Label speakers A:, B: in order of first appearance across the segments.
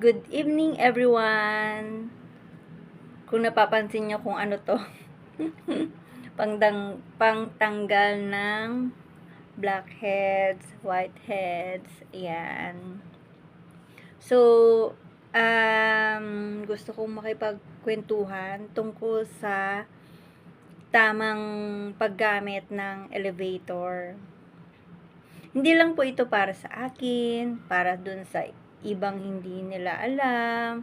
A: Good evening everyone! Kung napapansin nyo kung ano to, pangtanggal ng blackheads, whiteheads, ayan. So, gusto kong makipagkwentuhan tungkol sa tamang paggamit ng elevator. Hindi lang po ito para sa akin, para dun sa ibang hindi nila alam,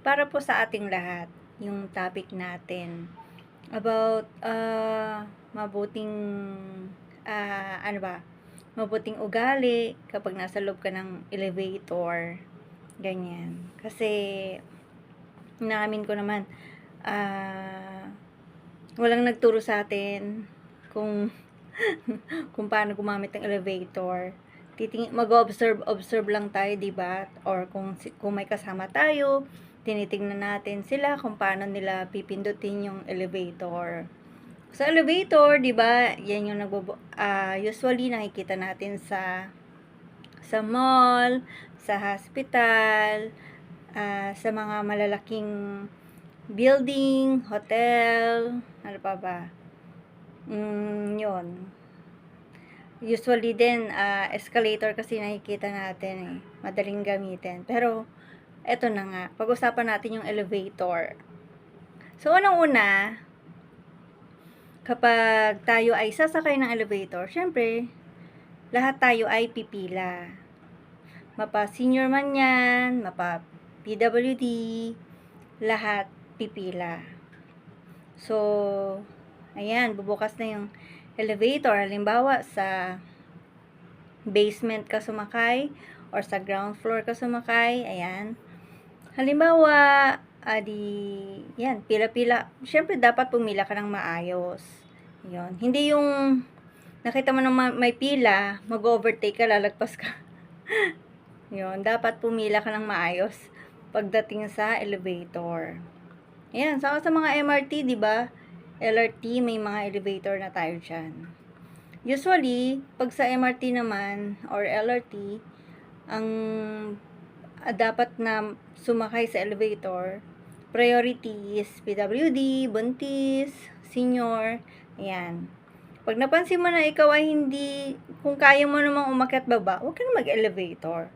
A: para po sa ating lahat, yung topic natin about mabuting mabuting ugali kapag nasa loob ka ng elevator, ganyan. Kasi naamin ko naman, walang nagturo sa atin kung kung paano gumamit ng elevator. Mag-observe lang tayo, di ba? Or kung may kasama tayo, tinitingnan natin sila kung paano nila pipindutin yung elevator. Sa elevator, di ba? Yan yung usually nakikita natin sa mall, sa hospital, sa mga malalaking building, hotel, ano pa ba? Yun. Usually din, escalator kasi nakikita natin eh. Madaling gamitin. Pero, eto na nga. Pag-usapan natin yung elevator. So, unang-una, kapag tayo ay sasakay ng elevator, syempre, lahat tayo ay pipila. Mapa senior man yan, mapa PWD, lahat pipila. So, ayan, bubukas na yung elevator. Halimbawa, sa basement ka sumakay or sa ground floor ka sumakay, ayan. Halimbawa, yan, pila-pila. Siyempre, dapat pumila ka ng maayos. Yun. Hindi yung nakita mo na may pila, mag-overtake ka, lalagpas ka. Yun, dapat pumila ka ng maayos pagdating sa elevator. Ayan, sa mga MRT, di ba? LRT, may mga elevator na tayo dyan. Usually, pag sa MRT naman, or LRT, ang dapat na sumakay sa elevator, priority is PWD, buntis, senior, ayan. Pag napansin mo na ikaw ay hindi, kung kaya mo namang umakyat baba, huwag ka na mag-elevator.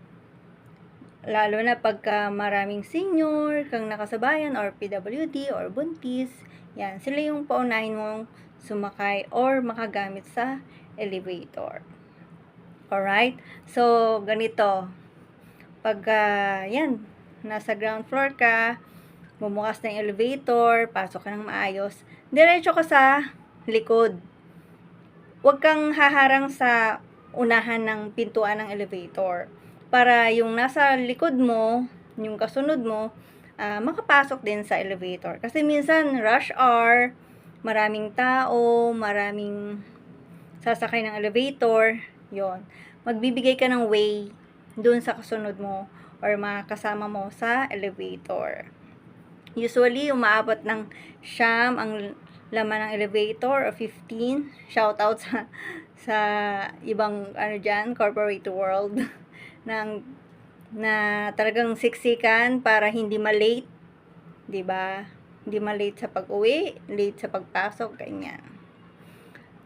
A: Lalo na pagka maraming senior, kang nakasabayan, or PWD, or buntis, yan, sila yung paunahin mong sumakay or makagamit sa elevator. Alright? So, ganito. Pagka, yan, nasa ground floor ka, bumukas na yung elevator, pasok ka ng maayos, diretso ka sa likod. Huwag kang haharang sa unahan ng pintuan ng elevator. Para yung nasa likod mo, yung kasunod mo, makapasok din sa elevator. Kasi minsan, rush hour, maraming tao, maraming sasakay ng elevator, yon. Magbibigay ka ng way dun sa kasunod mo or mga kasama mo sa elevator. Usually, umaabot ng 9 ang laman ng elevator o 15. Shout out sa ibang corporate world na talagang siksikan para hindi ma-late, 'di ba? Hindi ma-late sa pag-uwi, late sa pagpasok, ganyan.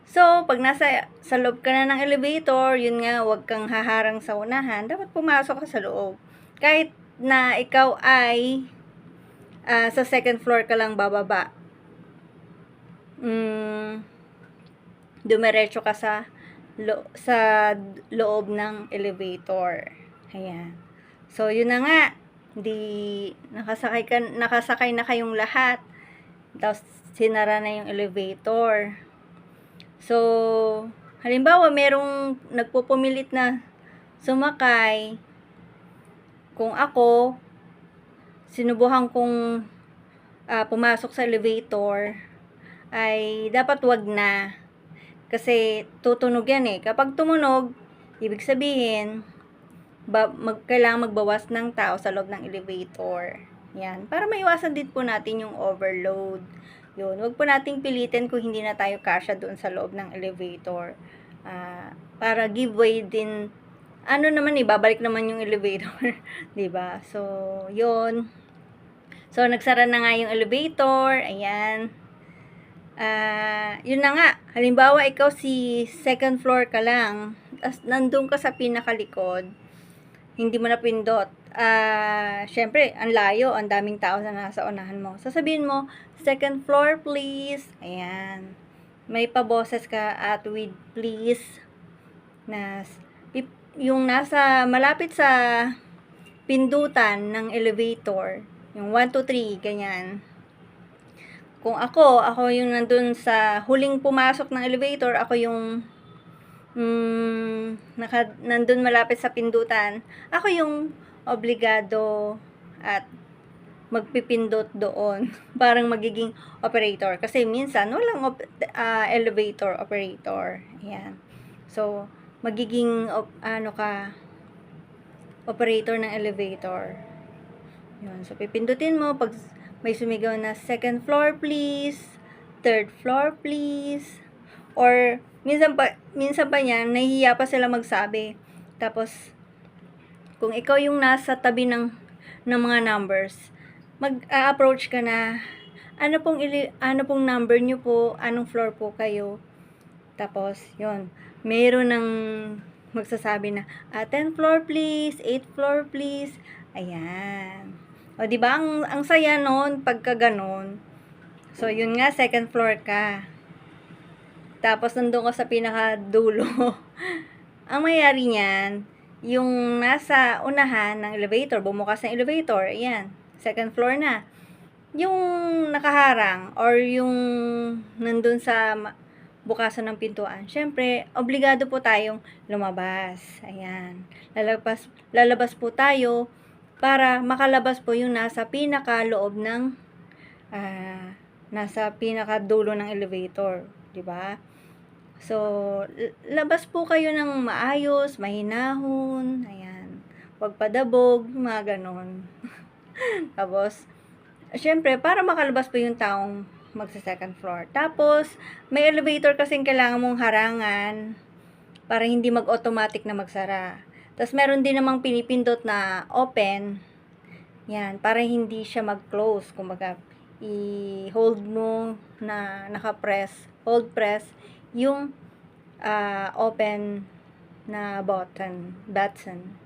A: So, pag sa loob ka na ng elevator, yun nga, huwag kang haharang sa unahan, dapat pumasok ka sa loob. Kahit na ikaw ay sa second floor ka lang bababa, dumiretso ka sa loob ng elevator. Ayan. So, yun na nga. Nakasakay na kayong lahat. Tapos, sinara na yung elevator. So, halimbawa, merong nagpupumilit na sumakay. Kung ako, sinubuhan kong pumasok sa elevator, ay dapat wag na. Kasi tutunog yan eh. Kapag tumunog, ibig sabihin, kailangan magbawas ng tao sa loob ng elevator. Yan. Para maiwasan din po natin yung overload. Yun. Huwag po nating pilitin kung hindi na tayo kasya doon sa loob ng elevator. Para give way din ano naman babalik naman yung elevator, 'di ba? So, 'yun. So, nagsara na nga yung elevator, ayan. Yun na nga, halimbawa ikaw si second floor ka lang, nandun ka sa pinakalikod, hindi mo na pindot. Syempre, ang layo, ang daming tao na nasa unahan mo. Sasabihin mo, second floor please. Ayan. May paboses ka at with please na yung nasa malapit sa pindutan ng elevator, yung 1, 2, 3, ganyan. Kung ako yung nandun sa huling pumasok ng elevator, ako yung nandun malapit sa pindutan, ako yung obligado at magpipindot doon. Parang magiging operator. Kasi minsan, walang elevator operator. Ayan. So, magiging, operator ng elevator. Yun. So, pipindutin mo pag may sumigaw na second floor please, third floor please, or minsan pa yan, nahihiya pa sila magsabi. Tapos, kung ikaw yung nasa tabi ng mga numbers, mag-approach ka na, ano pong number nyo po, anong floor po kayo. Tapos, yon meron ng magsasabi na, 10th floor please, 8th floor please. Ayan. O, di ba ang saya noon pagka ganon. So, yun nga, second floor ka. Tapos, nandun ka sa pinakadulo. Ang mayayari niyan, yung nasa unahan ng elevator, bumukas ng elevator, ayan, second floor na. Yung nakaharang, or yung nandun sa bukasan ng pintuan, syempre, obligado po tayong lumabas. Ayan. Lalabas po tayo para makalabas po yung nasa pinakaloob ng nasa pinakadulo ng elevator, 'di ba? So, labas po kayo ng maayos, mahinahon, ayan. Huwag padabog, mga ganon. Tapos, syempre, para makalabas po yung taong magsa second floor. Tapos, may elevator kasing kailangan mong harangan para hindi mag-automatic na magsara. Tapos, meron din namang pinipindot na open. Yan, para hindi siya mag-close. Kumbaga, i-hold mo na naka-press, hold press, yung open na button,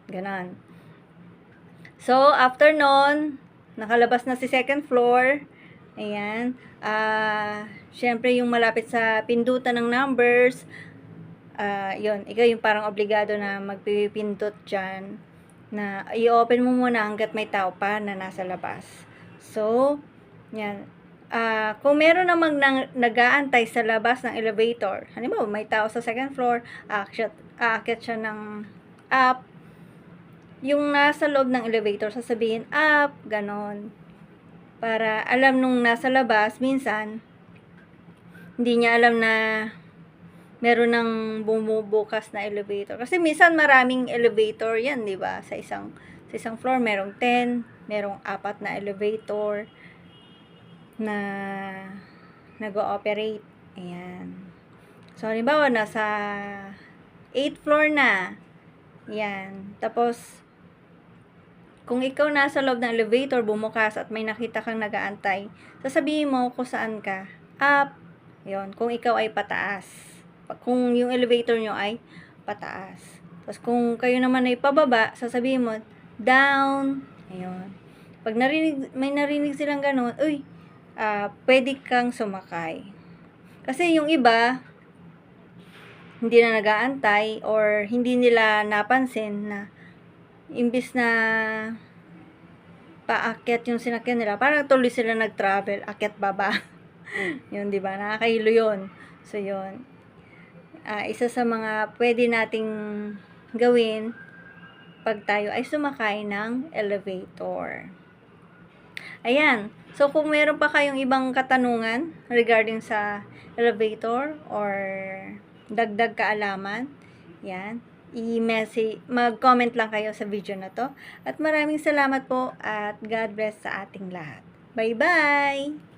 A: ganon. So, after nun, nakalabas na si second floor. Ayan. Syempre, yung malapit sa pindutan ng numbers, yun, ikaw yung parang obligado na magpipindot dyan, na i-open mo muna hanggat may tao pa na nasa labas. So, yan. Kung meron namang nag-aantay sa labas ng elevator, halimbawa may tao sa second floor, aakyat siya ng up, yung nasa loob ng elevator, sasabihin up, ganon. Para alam nung nasa labas, minsan, hindi niya alam na meron ng bumubukas na elevator. Kasi minsan maraming elevator yan, di ba? Sa isang floor, merong 10, merong 4 na elevator na nag-ooperate. Ayan. So, halimbawa, nasa 8th floor na. Ayan. Tapos, kung ikaw nasa loob ng elevator, bumukas at may nakita kang nag-aantay, sasabihin mo kung saan ka. Up. Yun. Kung ikaw ay pataas. Kung yung elevator nyo ay pataas. Tapos, kung kayo naman ay pababa, sasabihin mo, down. Ayun. Pag may narinig silang ganun, uy, pwede kang sumakay. Kasi yung iba, hindi na nag-aantay or hindi nila napansin na imbis na paakyat yung sinakyan nila, parang tuloy sila nag-travel, akyat baba. Yun, di ba? Nakakahilo yun. So, yun. Isa sa mga pwede nating gawin pag tayo ay sumakay ng elevator. Ayan. So, kung meron pa kayong ibang katanungan regarding sa elevator or dagdag kaalaman, yan, mag-comment lang kayo sa video na to. At maraming salamat po at God bless sa ating lahat. Bye-bye!